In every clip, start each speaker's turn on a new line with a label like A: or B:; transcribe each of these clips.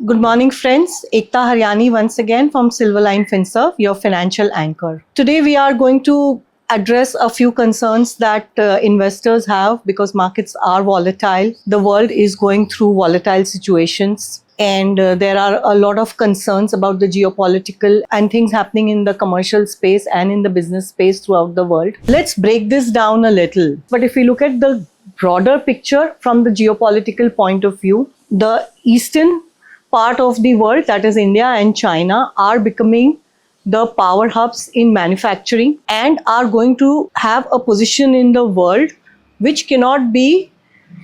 A: Good morning, friends. Ekta Haryani once again from Silverline FinServe, your financial anchor. Today, we are going to address a few concerns that investors have because markets are volatile. The world is going through volatile situations. And there are a lot of concerns about the geopolitical and things happening in the commercial space and in the business space throughout the world. Let's break this down a little. But if we look at the broader picture from the geopolitical point of view, the eastern part of the world, that is India and China, are becoming the power hubs in manufacturing and are going to have a position in the world which cannot be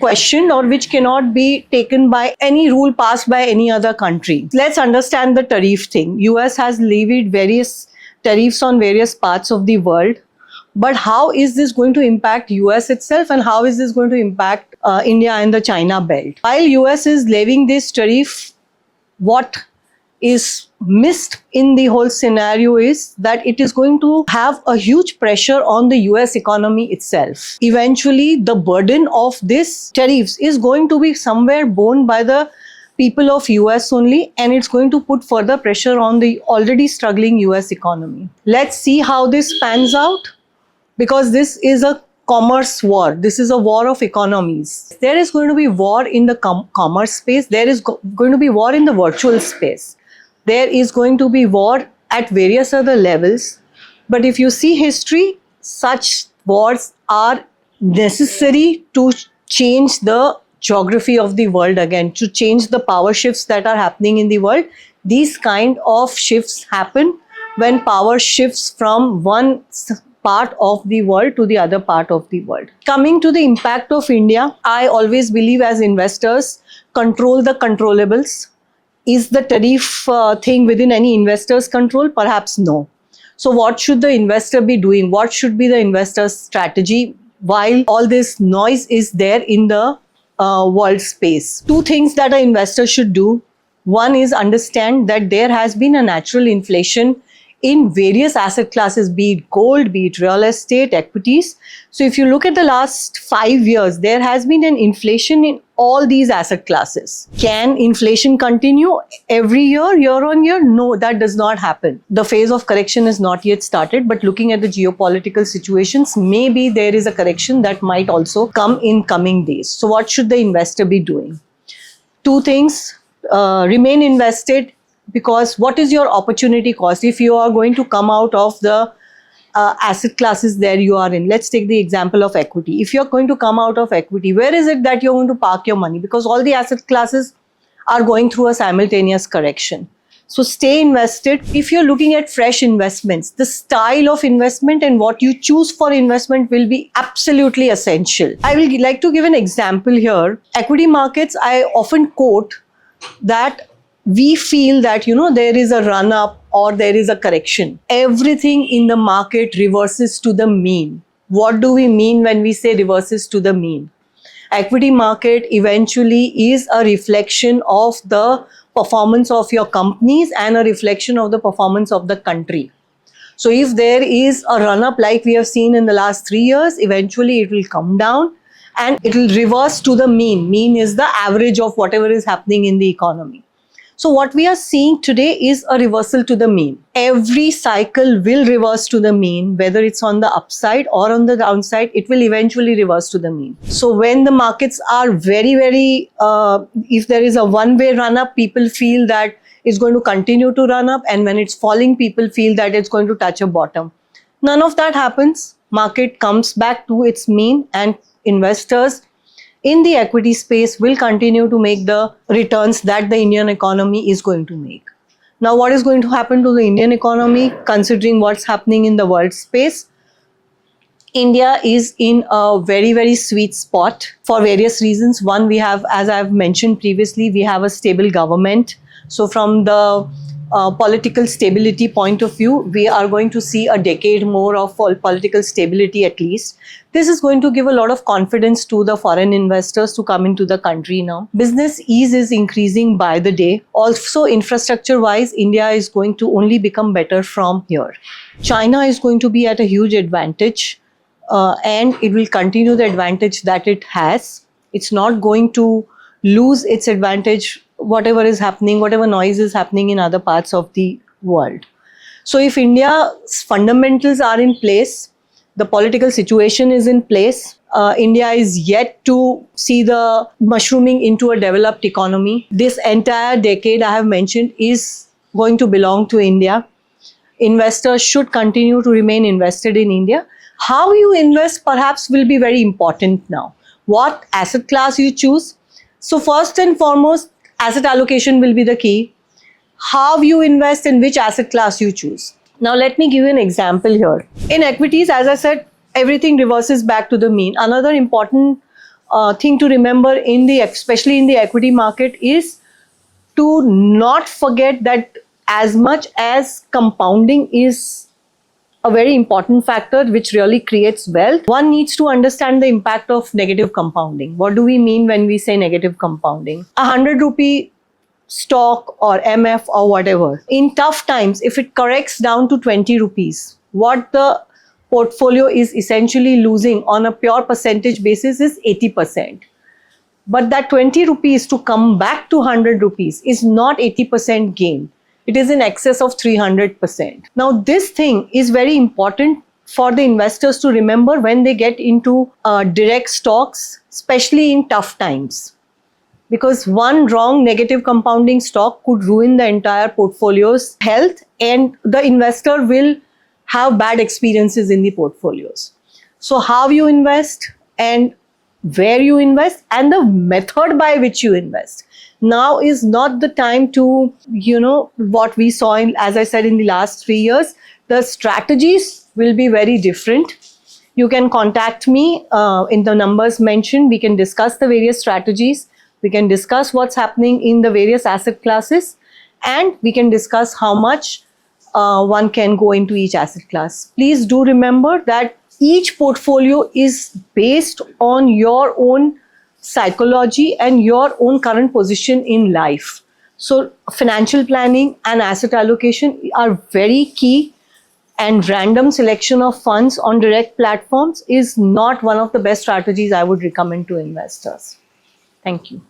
A: questioned or which cannot be taken by any rule passed by any other country. Let's understand the tariff thing. US has levied various tariffs on various parts of the world. But how is this going to impact US itself, and how is this going to impact India and the China belt? While US is levying this tariff, what is missed in the whole scenario is that it is going to have a huge pressure on the US economy itself. Eventually, the burden of this tariffs is going to be somewhere borne by the people of US only, and it's going to put further pressure on the already struggling US economy. Let's see how this pans out, because this is a commerce war. This is a war of economies. There is going to be war in the commerce space. There is going to be war in the virtual space. There is going to be war at various other levels. But if you see history, such wars are necessary to change the geography of the world again, to change the power shifts that are happening in the world. These kind of shifts happen when power shifts from one part of the world to the other part of the world. Coming to the impact of India, I always believe as investors, control the controllables. Is the tariff thing within any investor's control? Perhaps no. So what should the investor be doing? What should be the investor's strategy while all this noise is there in the world space? Two things that an investor should do. One is understand that there has been a natural inflation in various asset classes, be it gold, be it real estate, equities. So if you look at the last 5 years, there has been an inflation in all these asset classes. Can inflation continue every year, year on year? No, that does not happen. The phase of correction is not yet started, but looking at the geopolitical situations, maybe there is a correction that might also come in coming days. So what should the investor be doing? Two things, remain invested. Because what is your opportunity cost if you are going to come out of the asset classes there you are in? Let's take the example of equity. If you're going to come out of equity, where is it that you're going to park your money? Because all the asset classes are going through a simultaneous correction. So stay invested. If you're looking at fresh investments, the style of investment and what you choose for investment will be absolutely essential. I will like to give an example here. Equity markets, I often quote that we feel that, there is a run up or there is a correction. Everything in the market reverses to the mean. What do we mean when we say reverses to the mean? Equity market eventually is a reflection of the performance of your companies and a reflection of the performance of the country. So if there is a run up like we have seen in the last 3 years, eventually it will come down and it will reverse to the mean. Mean is the average of whatever is happening in the economy. So what we are seeing today is a reversal to the mean. Every cycle will reverse to the mean, whether it's on the upside or on the downside, it will eventually reverse to the mean. So when the markets are very, if there is a one-way run-up, people feel that it's going to continue to run up, and when it's falling, people feel that it's going to touch a bottom. None of that happens. Market comes back to its mean, and investors in the equity space will continue to make the returns that the Indian economy is going to make. Now, what is going to happen to the Indian economy considering what's happening in the world space? India is in a very sweet spot for various reasons. One, we have, as I've mentioned previously, we have a stable government. So from the political stability point of view, we are going to see a decade more of political stability at least. This is going to give a lot of confidence to the foreign investors to come into the country now. Business ease is increasing by the day. Also, infrastructure-wise, India is going to only become better from here. China is going to be at a huge advantage and it will continue the advantage that it has. It's not going to lose its advantage whatever is happening, whatever noise is happening in other parts of the world. So if India's fundamentals are in place, the political situation is in place, India is yet to see the mushrooming into a developed economy. This entire decade I have mentioned is going to belong to India. Investors should continue to remain invested in India. How you invest perhaps will be very important now. What asset class you choose. So first and foremost, asset allocation will be the key. How you invest and which asset class you choose. Now let me give you an example here. In equities, as I said, everything reverses back to the mean. Another important thing to remember especially in the equity market is to not forget that as much as compounding is a very important factor which really creates wealth, one needs to understand the impact of negative compounding. What do we mean when we say negative compounding? 100 rupee stock or MF or whatever, in tough times, if it corrects down to 20 rupees, what the portfolio is essentially losing on a pure percentage basis is 80%. But that 20 rupees to come back to 100 rupees is not 80% gain. It is in excess of 300%. Now, this thing is very important for the investors to remember when they get into direct stocks, especially in tough times. Because one wrong negative compounding stock could ruin the entire portfolio's health, and the investor will have bad experiences in the portfolios. So how you invest and where you invest and the method by which you invest. Now is not the time to, what we saw in, as I said, in the last 3 years, the strategies will be very different. You can contact me in the numbers mentioned. We can discuss the various strategies. We can discuss what's happening in the various asset classes, and we can discuss how much one can go into each asset class. Please do remember that each portfolio is based on your own psychology and your own current position in life. So financial planning and asset allocation are very key, and random selection of funds on direct platforms is not one of the best strategies I would recommend to investors. Thank you.